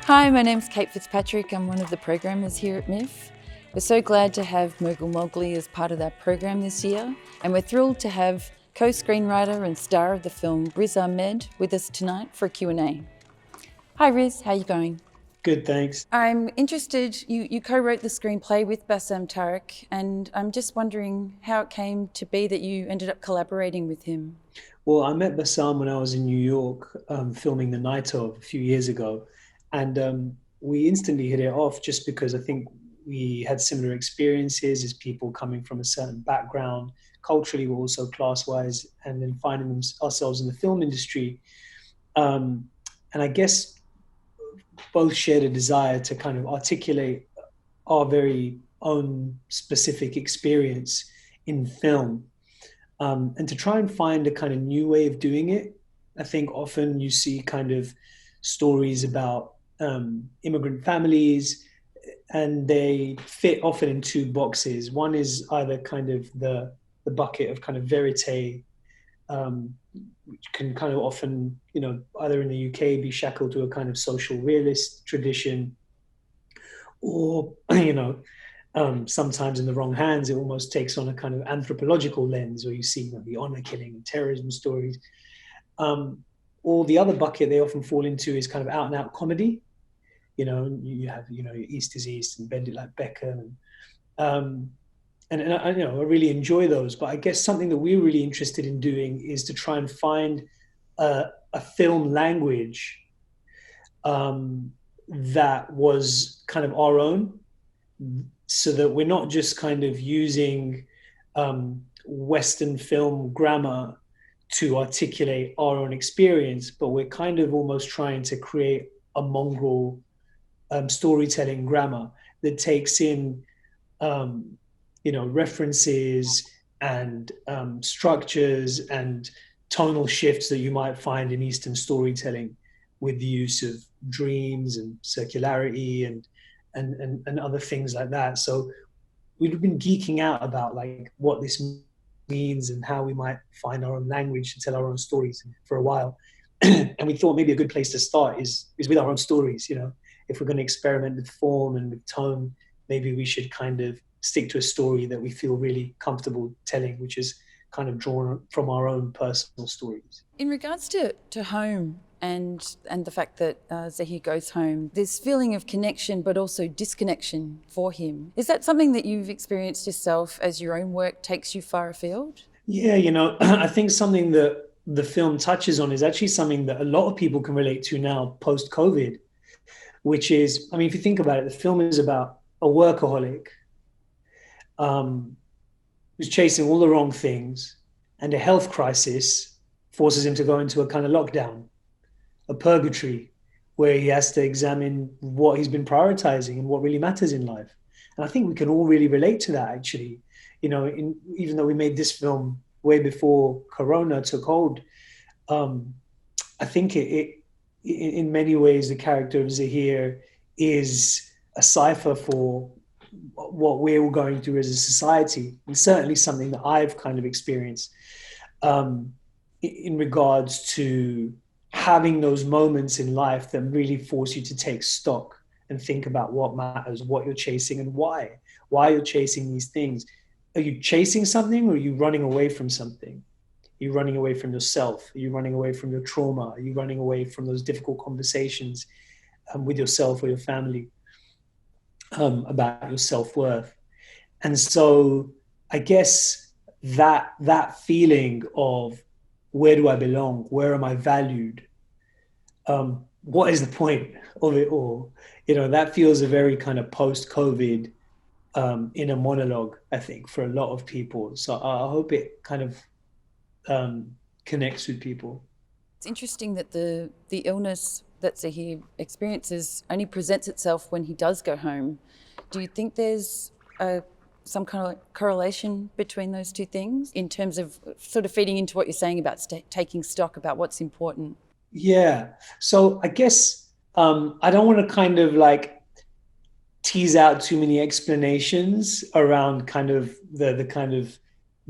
Hi, my name's Kate Fitzpatrick. I'm one of the programmers here at MIF. We're so glad to have Mogul Mowgli as part of that program this year, and we're thrilled to have co-screenwriter and star of the film Riz Ahmed with us tonight for a Q&A. Hi Riz, how are you going? Good, thanks. I'm interested, you co-wrote the screenplay with Bassam Tariq, and I'm just wondering how it came to be that you ended up collaborating with him. Well, I met Bassam when I was in New York filming The Night Of a few years ago. And we instantly hit it off just because I think we had similar experiences as people coming from a certain background, culturally, but also class-wise, and then finding ourselves in the film industry. And I guess both shared a desire to kind of articulate our very own specific experience in film, and to try and find a kind of new way of doing it. I think often you see kind of stories about immigrant families, and they fit often in two boxes. One is either kind of the bucket of kind of verite, which can kind of often, either in the UK be shackled to a kind of social realist tradition, or, sometimes in the wrong hands, it almost takes on a kind of anthropological lens where you see the honor killing and terrorism stories. Or the other bucket they often fall into is kind of out and out comedy. You have, East is East and Bend It Like Beckham. And I really enjoy those. But I guess something that we're really interested in doing is to try and find a film language that was kind of our own, so that we're not just kind of using Western film grammar to articulate our own experience, but we're kind of almost trying to create a mongrel storytelling grammar that takes in, references and structures and tonal shifts that you might find in Eastern storytelling, with the use of dreams and circularity and other things like that. So we've been geeking out about like what this means and how we might find our own language to tell our own stories for a while. And we thought maybe a good place to start is with our own stories. If we're going to experiment with form and with tone, maybe we should kind of stick to a story that we feel really comfortable telling, which is kind of drawn from our own personal stories. In regards to home and the fact that Zahir goes home, this feeling of connection but also disconnection for him, is that something that you've experienced yourself as your own work takes you far afield? Yeah, I think something that the film touches on is actually something that a lot of people can relate to now post-COVID, which is, if you think about it, the film is about a workaholic who's chasing all the wrong things, and a health crisis forces him to go into a kind of lockdown, a purgatory, where he has to examine what he's been prioritizing and what really matters in life. And I think we can all really relate to that, actually. Even though we made this film way before Corona took hold, I think it in many ways, the character of Zahir is a cipher for what we're all going through as a society, and certainly something that I've kind of experienced in regards to having those moments in life that really force you to take stock and think about what matters, what you're chasing, and why you're chasing these things. Are you chasing something, or are you running away from something? Are you running away from yourself? Are you running away from your trauma? Are you running away from those difficult conversations with yourself or your family about your self-worth? And so I guess that feeling of, where do I belong? Where am I valued? What is the point of it all? That feels a very kind of post-COVID inner monologue, I think, for a lot of people. So I hope it kind of connects with people. It's interesting that the illness that Zahir experiences only presents itself when he does go home. Do you think there's some kind of correlation between those two things in terms of sort of feeding into what you're saying about taking stock about what's important? Yeah. So I guess I don't want to kind of like tease out too many explanations around kind of the kind of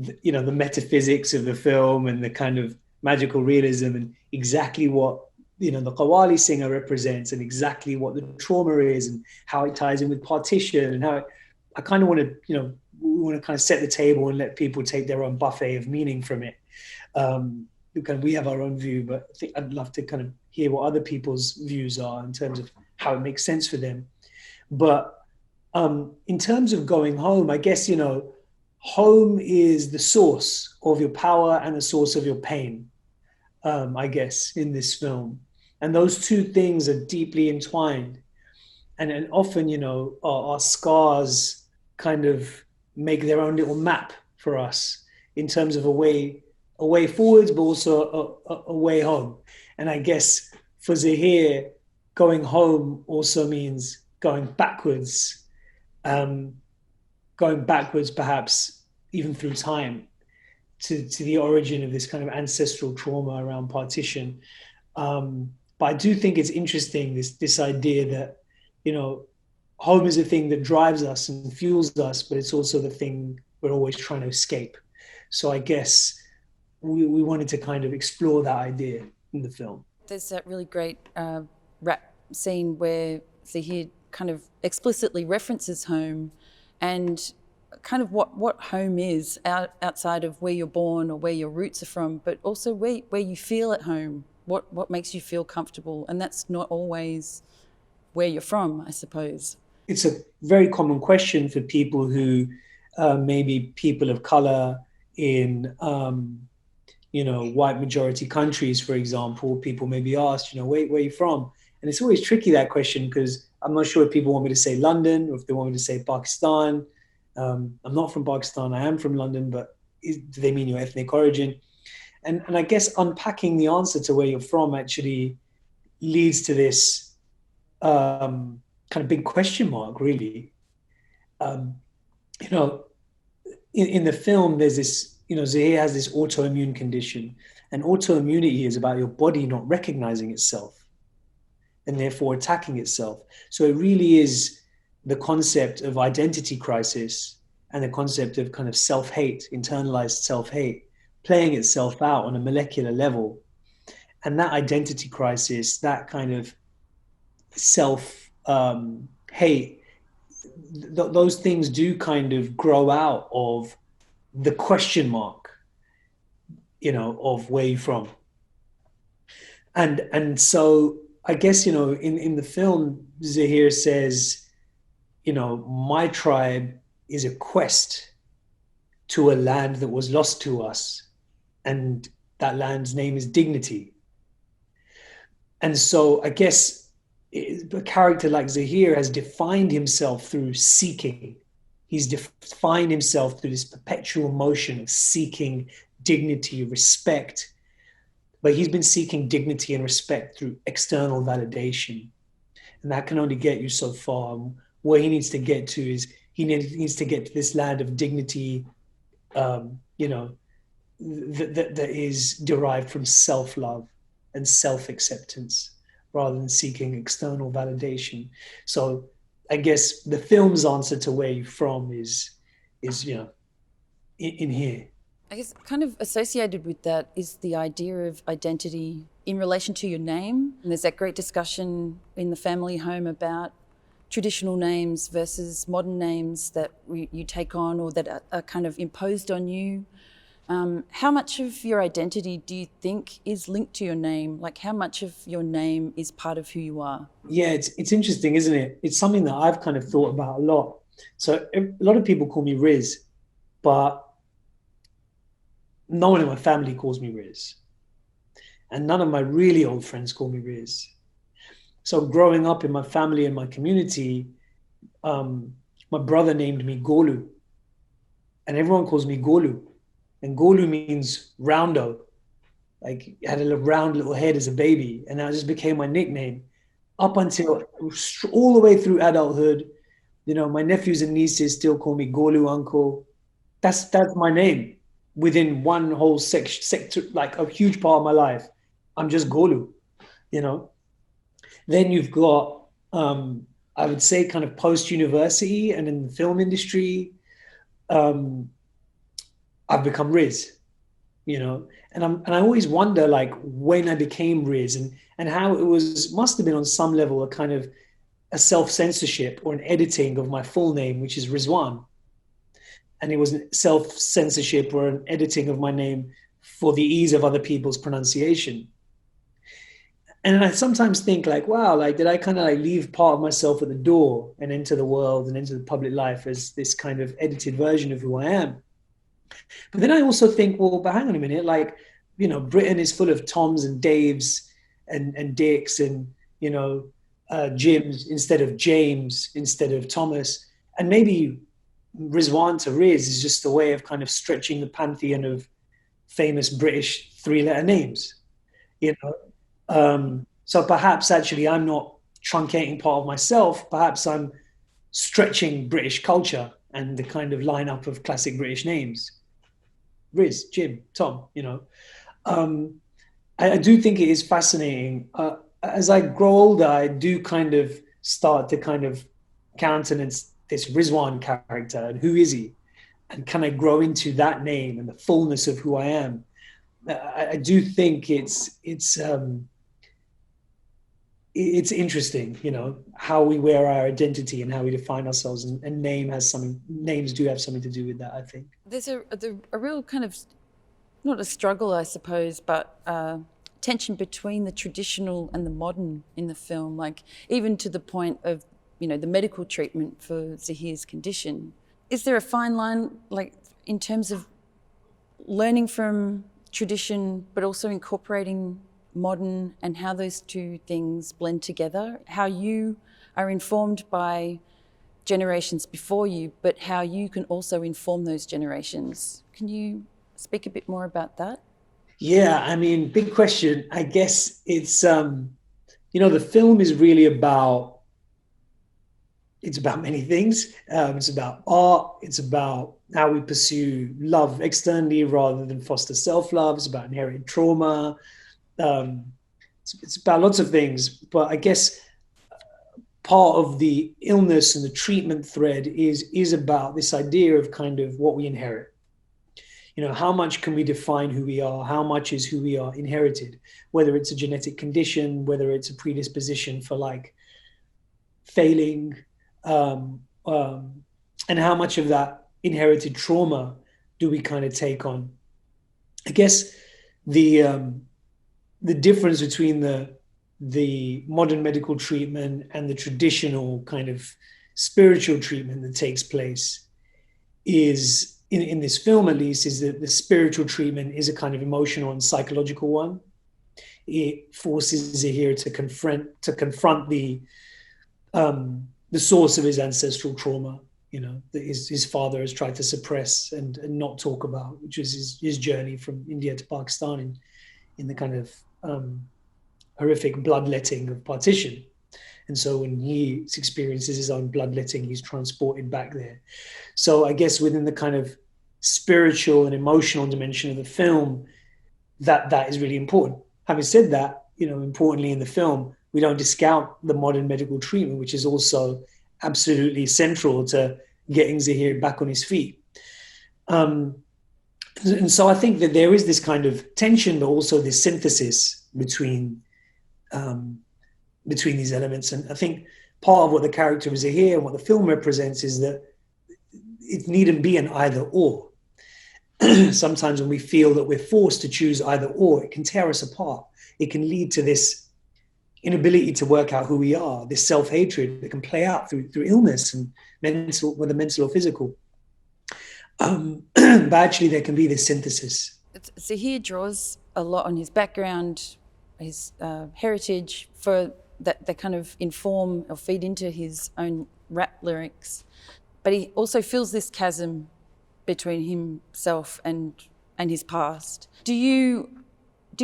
the metaphysics of the film and the kind of magical realism and exactly what the Qawwali singer represents and exactly what the trauma is and how it ties in with partition and how I kind of want to we want to kind of set the table and let people take their own buffet of meaning from it. We have our own view, but I think I'd love to kind of hear what other people's views are in terms of how it makes sense for them. But in terms of going home, I guess, home is the source of your power and the source of your pain, I guess, in this film. And those two things are deeply entwined. And often, our scars kind of make their own little map for us in terms of a way forwards, but also a way home. And I guess for Zahir, going home also means going backwards perhaps even through time to the origin of this kind of ancestral trauma around partition. But I do think it's interesting, this idea that, home is a thing that drives us and fuels us, but it's also the thing we're always trying to escape. So I guess we wanted to kind of explore that idea in the film. There's that really great rap scene where Zahir kind of explicitly references home and kind of what home is outside of where you're born or where your roots are from, but also where you feel at home, what makes you feel comfortable. And that's not always where you're from, I suppose. It's a very common question for people who maybe people of color in, white majority countries, for example. People may be asked, where are you from? And it's always tricky, that question, because I'm not sure if people want me to say London or if they want me to say Pakistan. I'm not from Pakistan. I am from London, but do they mean your ethnic origin? And I guess unpacking the answer to where you're from actually leads to this kind of big question mark, really. In the film, there's this, Zahir has this autoimmune condition, and autoimmunity is about your body not recognizing itself and therefore attacking itself. So it really is the concept of identity crisis and the concept of kind of self-hate, internalized self-hate, playing itself out on a molecular level. And that identity crisis, that kind of self-hate, those things do kind of grow out of the question mark, of where you're from. And so I guess, in the film, Zahir says, my tribe is a quest to a land that was lost to us. And that land's name is dignity. And so I guess a character like Zahir has defined himself through seeking. He's defined himself through this perpetual motion of seeking dignity, respect. But he's been seeking dignity and respect through external validation. And that can only get you so far. Where he needs to get to is he needs to get to this land of dignity, that is derived from self-love and self-acceptance rather than seeking external validation. So I guess the film's answer to where you're from is in here. I guess kind of associated with that is the idea of identity in relation to your name. And there's that great discussion in the family home about traditional names versus modern names that you take on or that are kind of imposed on you. How much of your identity do you think is linked to your name? Like how much of your name is part of who you are? Yeah, it's interesting, isn't it? It's something that I've kind of thought about a lot. So a lot of people call me Riz, but no one in my family calls me Riz. And none of my really old friends call me Riz. So growing up in my family and my community, my brother named me Golu. And everyone calls me Golu. And Golu means roundo. Like I had a round little head as a baby. And that just became my nickname up until all the way through adulthood. My nephews and nieces still call me Golu uncle. That's my name. Within one whole sector, like a huge part of my life, I'm just Golu, Then you've got, I would say kind of post-university and in the film industry, I've become Riz, you know, and I always wonder like when I became Riz and how it must have been on some level a kind of a self-censorship or an editing of my full name, which is Rizwan. And it was self-censorship or an editing of my name for the ease of other people's pronunciation. And I sometimes think like, wow, like did I kind of like leave part of myself at the door and enter the world and into the public life as this kind of edited version of who I am? But then I also think, well, but hang on a minute, like, you know, Britain is full of Toms and Daves and Dicks and, you know, Jims instead of James, instead of Thomas. And maybe Rizwan to Riz is just a way of kind of stretching the pantheon of famous British three-letter names, you know. So perhaps actually I'm not truncating part of myself. Perhaps I'm stretching British culture and the kind of lineup of classic British names. Riz, Jim, Tom, you know. I do think it is fascinating. As I grow older, I do kind of start to kind of countenance this Rizwan character and who is he? And can I grow into that name and the fullness of who I am? I do think it's interesting, you know, how we wear our identity and how we define ourselves, and names do have something to do with that, I think. There's a real kind of, not a struggle, I suppose, but tension between the traditional and the modern in the film, like even to the point of, you know, the medical treatment for Zahir's condition. Is there a fine line, like in terms of learning from tradition, but also incorporating modern, and how those two things blend together, how you are informed by generations before you, but how you can also inform those generations? Can you speak a bit more about that? Yeah, I mean, big question. I guess it's, you know, the film is really it's about many things. It's about art. It's about how we pursue love externally rather than foster self-love. It's about inherited trauma. It's about lots of things, but I guess part of the illness and the treatment thread is about this idea of kind of what we inherit. You know, how much can we define who we are? How much is who we are inherited? Whether it's a genetic condition, whether it's a predisposition for like failing, and how much of that inherited trauma do we kind of take on? I guess the difference between the modern medical treatment and the traditional kind of spiritual treatment that takes place is, in this film at least, is that the spiritual treatment is a kind of emotional and psychological one. It forces Zahir to confront the source of his ancestral trauma, you know, that his father has tried to suppress and not talk about, which is his journey from India to Pakistan in the kind of horrific bloodletting of partition. And so when he experiences his own bloodletting, he's transported back there. So I guess within the kind of spiritual and emotional dimension of the film, that is really important. Having said that, you know, importantly in the film, we don't discount the modern medical treatment, which is also absolutely central to getting Zahir back on his feet. And so I think that there is this kind of tension, but also this synthesis between these elements. And I think part of what the character of Zahir and what the film represents is that it needn't be an either or. Sometimes when we feel that we're forced to choose either or, it can tear us apart. It can lead to this inability to work out who we are, this self-hatred that can play out through illness and mental, whether mental or physical. But actually there can be this synthesis. Zahir draws a lot on his background, his heritage, for that kind of inform or feed into his own rap lyrics. But he also feels this chasm between himself and his past. Do you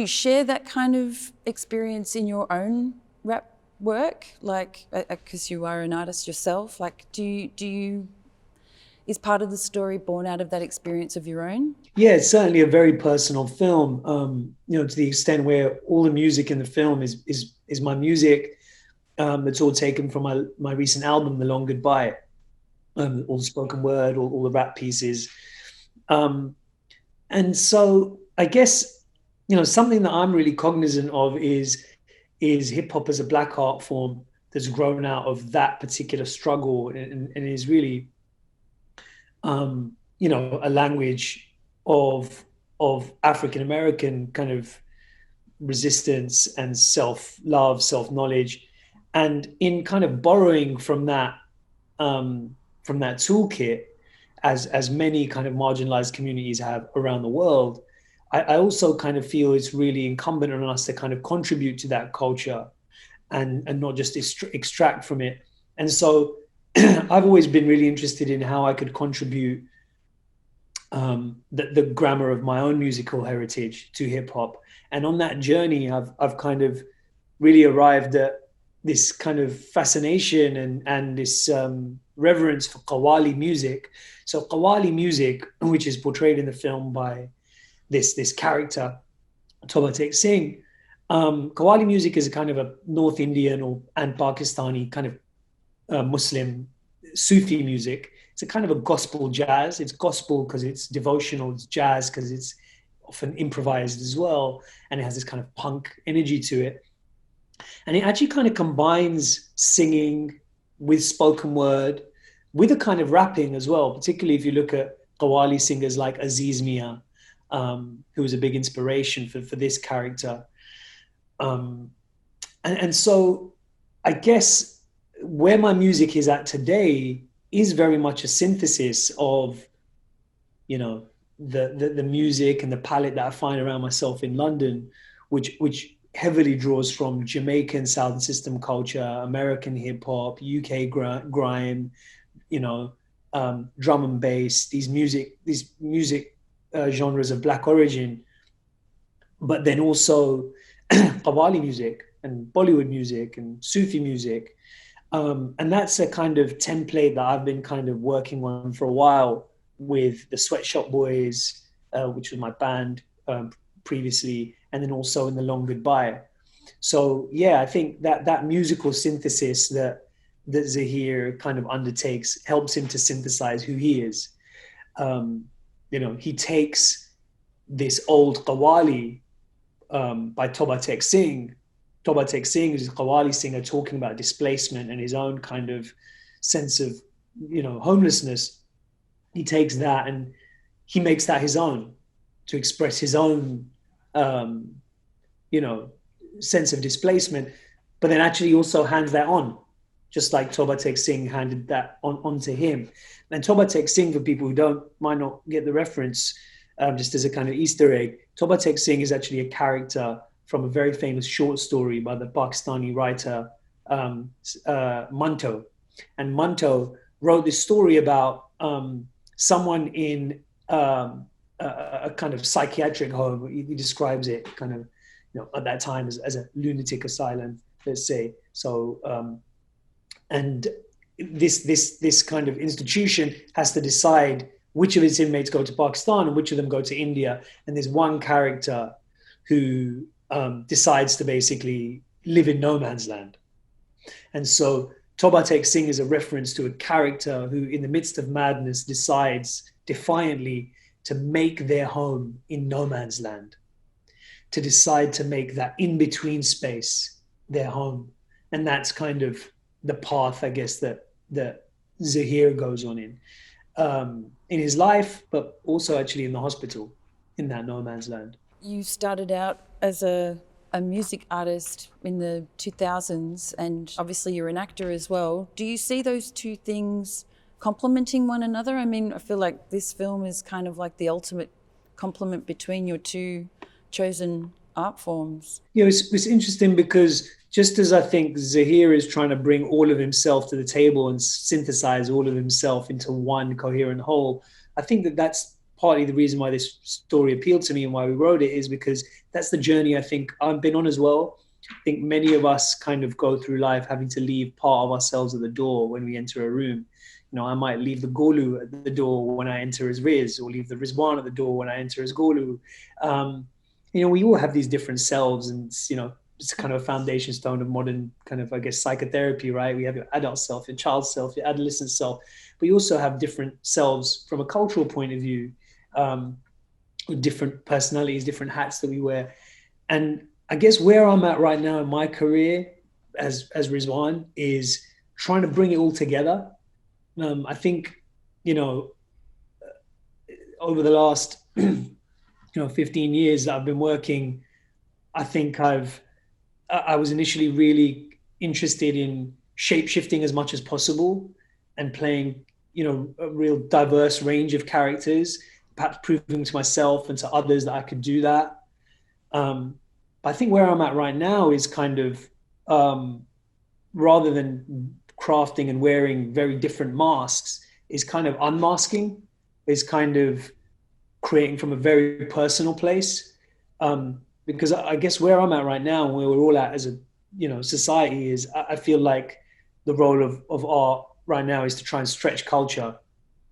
share that kind of experience in your own rap work? Like, because you are an artist yourself, like, is part of the story born out of that experience of your own? Yeah, it's certainly a very personal film, you know, to the extent where all the music in the film is my music. It's all taken from my recent album, The Long Goodbye. All the spoken word, all the rap pieces. And so I guess, something that I'm really cognizant of is hip hop as a black art form that's grown out of that particular struggle, and is really, a language of African American kind of resistance and self love, self knowledge, and in kind of borrowing from that toolkit, as many kind of marginalized communities have around the world. I also kind of feel it's really incumbent on us to kind of contribute to that culture, and not just extract from it. And so I've always been really interested in how I could contribute the grammar of my own musical heritage to hip hop. And on that journey, I've kind of really arrived at this kind of fascination and this reverence for Qawwali music. So Qawwali music, which is portrayed in the film by this character, Toba Tek Singh. Qawwali music is a kind of a North Indian and Pakistani kind of Muslim Sufi music. It's a kind of a gospel jazz. It's gospel because it's devotional. It's jazz because it's often improvised as well. And it has this kind of punk energy to it. And it actually kind of combines singing with spoken word, with a kind of rapping as well, particularly if you look at Qawwali singers like Aziz Mia, who was a big inspiration for this character. And so I guess where my music is at today is very much a synthesis of, the music and the palette that I find around myself in London, which heavily draws from Jamaican sound system culture, American hip hop, UK grime, drum and bass, these music genres of Black origin, but then also Qawwali music and Bollywood music and Sufi music. And that's a kind of template that I've been kind of working on for a while with the Sweatshop Boys, which was my band previously, and then also in The Long Goodbye. So yeah, I think that musical synthesis that Zahir kind of undertakes helps him to synthesize who he is. He takes this old Qawwali by Toba Tek Singh. Toba Tek Singh is a Qawwali singer talking about displacement and his own kind of sense of, homelessness. He takes that and he makes that his own to express his own, sense of displacement, but then actually also hands that on, just like Toba Tek Singh handed that onto him. And Toba Tek Singh, for people who might not get the reference, just as a kind of Easter egg, Toba Tek Singh is actually a character from a very famous short story by the Pakistani writer Manto. And Manto wrote this story about someone in a kind of psychiatric home. He describes it kind of, at that time as a lunatic asylum, let's say. So, and this kind of institution has to decide which of its inmates go to Pakistan and which of them go to India. And there's one character who decides to basically live in no man's land. And so Toba Tek Singh is a reference to a character who, in the midst of madness, decides defiantly to make their home in no man's land, to decide to make that in-between space their home. And that's kind of the path, I guess, that Zahir goes on in his life, but also actually in the hospital, in that no man's land. You started out as a music artist in the 2000s, and obviously you're an actor as well. Do you see those two things complementing one another? I mean, I feel like this film is kind of like the ultimate complement between your two chosen art forms. It's interesting because just as I think Zahir is trying to bring all of himself to the table and synthesize all of himself into one coherent whole, I think that's partly the reason why this story appealed to me and why we wrote it, is because that's the journey I think I've been on as well. I think many of us kind of go through life having to leave part of ourselves at the door when we enter a room. I might leave the Golu at the door when I enter as Riz, or leave the Rizwan at the door when I enter as Golu. We all have these different selves, and it's kind of a foundation stone of modern kind of, I guess, psychotherapy, right? We have your adult self, your child self, your adolescent self, but you also have different selves from a cultural point of view. with different personalities, different hats that we wear. And I guess where I'm at right now in my career as Rizwan is trying to bring it all together. I think, you know, over the last 15 years that I've been working, I think I was initially really interested in shape shifting as much as possible and playing, a real diverse range of characters, perhaps proving to myself and to others that I could do that. But I think where I'm at right now is kind of, rather than crafting and wearing very different masks, is kind of unmasking, is kind of creating from a very personal place. Because I guess where I'm at right now, where we're all at as a society, is I feel like the role of art right now is to try and stretch culture.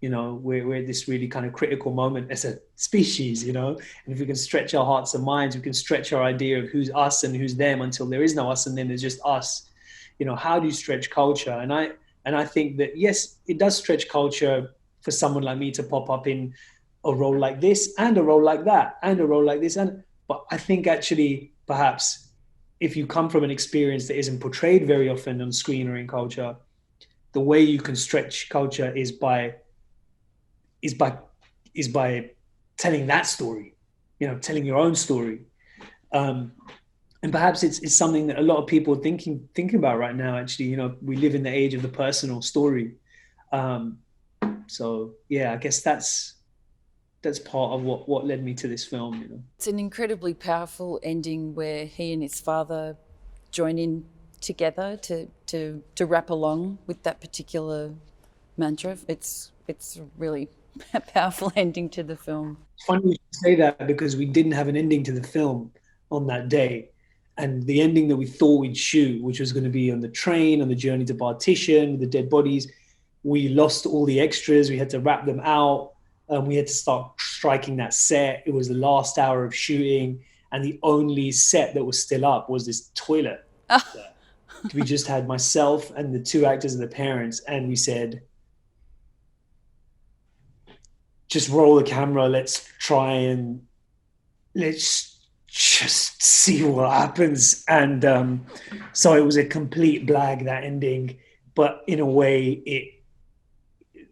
We're at this really kind of critical moment as a species, and if we can stretch our hearts and minds, we can stretch our idea of who's us and who's them until there is no us and then there's just us. How do you stretch culture? And I think that, yes, it does stretch culture for someone like me to pop up in a role like this and a role like that and a role like this. But I think actually, perhaps, if you come from an experience that isn't portrayed very often on screen or in culture, the way you can stretch culture is by telling that story, telling your own story. And perhaps it's something that a lot of people are thinking about right now. Actually, we live in the age of the personal story. So yeah, I guess that's part of what led me to this film. It's an incredibly powerful ending where he and his father join in together to rap along with that particular mantra. It's really a powerful ending to the film. It's funny you say that, because we didn't have an ending to the film on that day. And the ending that we thought we'd shoot, which was going to be on the train, on the journey to Partition, the dead bodies, we lost all the extras. We had to wrap them out. We had to start striking that set. It was the last hour of shooting. And the only set that was still up was this toilet. We just had myself and the two actors and the parents. And we said, just roll the camera. Let's just see what happens. And so it was a complete blag, that ending. But in a way,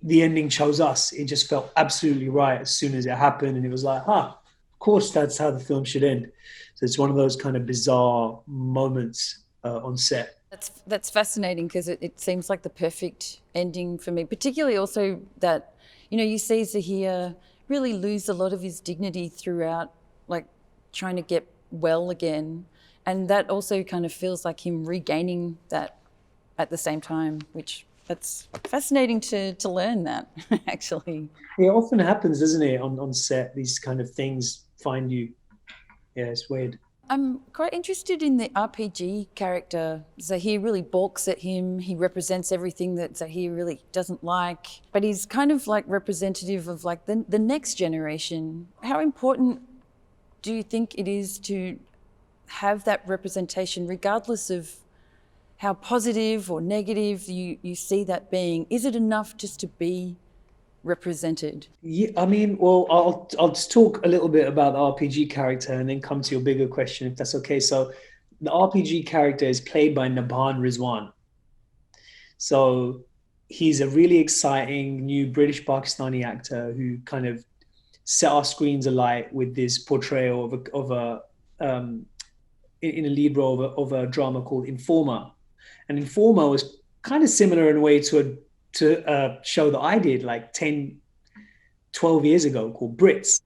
the ending chose us. It just felt absolutely right as soon as it happened. And it was like, of course, that's how the film should end. So it's one of those kind of bizarre moments on set. That's fascinating, because it seems like the perfect ending for me, particularly also that, you see Zahir really lose a lot of his dignity throughout, like trying to get well again. And that also kind of feels like him regaining that at the same time, which that's fascinating to learn that, actually. It often happens, doesn't it, on set? These kind of things find you. Yeah, it's weird. I'm quite interested in the RPG character. Zahir really balks at him. He represents everything that Zahir really doesn't like. But he's kind of like representative of like the next generation. How important do you think it is to have that representation, regardless of how positive or negative you see that being? Is it enough just to be represented? Yeah, I mean, well, I'll just talk a little bit about the RPG character and then come to your bigger question, if that's okay. So the RPG character is played by Nabhan Rizwan. So he's a really exciting new British Pakistani actor who kind of set our screens alight with this portrayal in a lead role of a drama called Informer. And Informer was kind of similar in a way to a show that I did like 10, 12 years ago called Brits.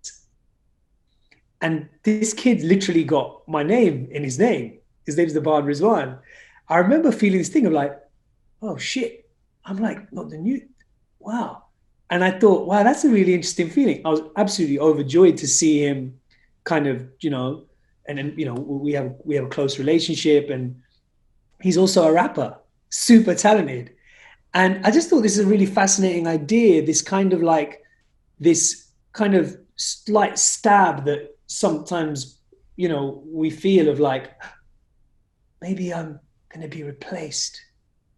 And this kid literally got my name in his name. His name's Nabhan Rizwan. I remember feeling this thing of like, oh shit, I'm like not the new, wow. And I thought, wow, that's a really interesting feeling. I was absolutely overjoyed to see him kind of, and then, we have a close relationship, and he's also a rapper, super talented. And I just thought this is a really fascinating idea, this kind of slight stab that sometimes, we feel of like, maybe I'm going to be replaced.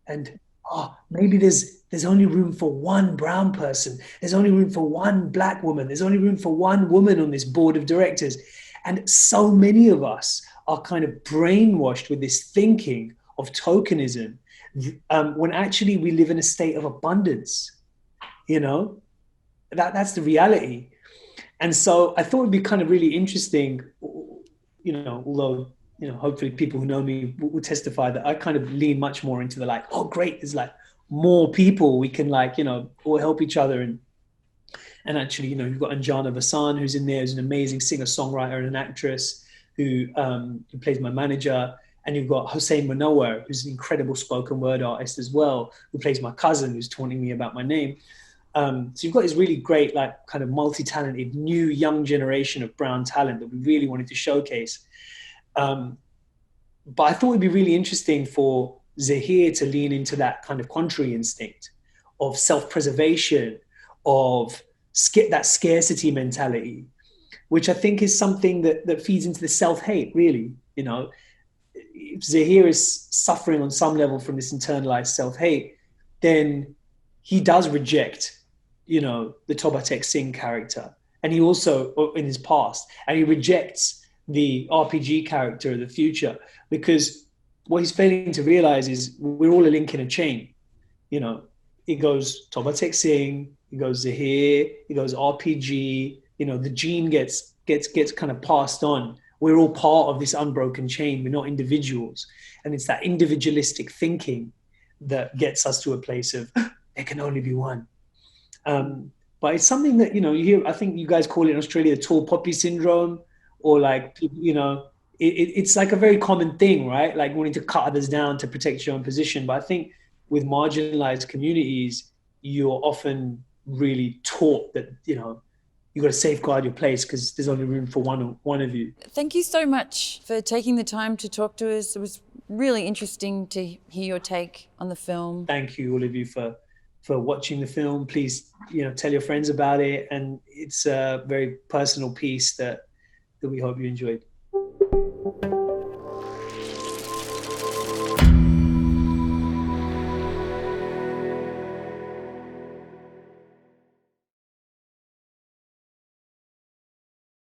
And oh, maybe there's only room for one brown person. There's only room for one black woman. There's only room for one woman on this board of directors. And so many of us are kind of brainwashed with this thinking of tokenism, when actually we live in a state of abundance. You know, that's the reality. And so I thought it'd be kind of really interesting, you know, although, you know, hopefully people who know me will testify that I kind of lean much more into the like, oh, great, there's like more people we can like, you know, all help each other. And actually, you know, you've got Anjana Vasan, who's in there, who's an amazing singer-songwriter and an actress who plays my manager. And you've got Hossein Munawar, who's an incredible spoken word artist as well, who plays my cousin, who's taunting me about my name. So you've got this really great, like, kind of multi-talented, new, young generation of brown talent that we really wanted to showcase. But I thought it'd be really interesting for Zahir to lean into that kind of contrary instinct of self-preservation, of that scarcity mentality, which I think is something that feeds into the self-hate, really. You know, if Zahir is suffering on some level from this internalized self-hate, then he does reject, you know, the Tobatek Singh character. And he also, in his past, and he rejects the RPG character of the future, because what he's failing to realize is we're all a link in a chain. You know, it goes Tobatek Singh, it goes Zahir, it goes RPG, you know, the gene gets kind of passed on. We're all part of this unbroken chain. We're not individuals. And it's that individualistic thinking that gets us to a place of there can only be one. But it's something that, you know, you hear, I think you guys call it in Australia, the tall poppy syndrome, or like, you know, it's like a very common thing, right? Like wanting to cut others down to protect your own position. But I think with marginalized communities, you're often really taught that, you know, you got to safeguard your place because there's only room for one of you. Thank you so much for taking the time to talk to us. It was really interesting to hear your take on the film. Thank you, all of you, for watching the film. Please, you know, tell your friends about it. And it's a very personal piece that we hope you enjoyed.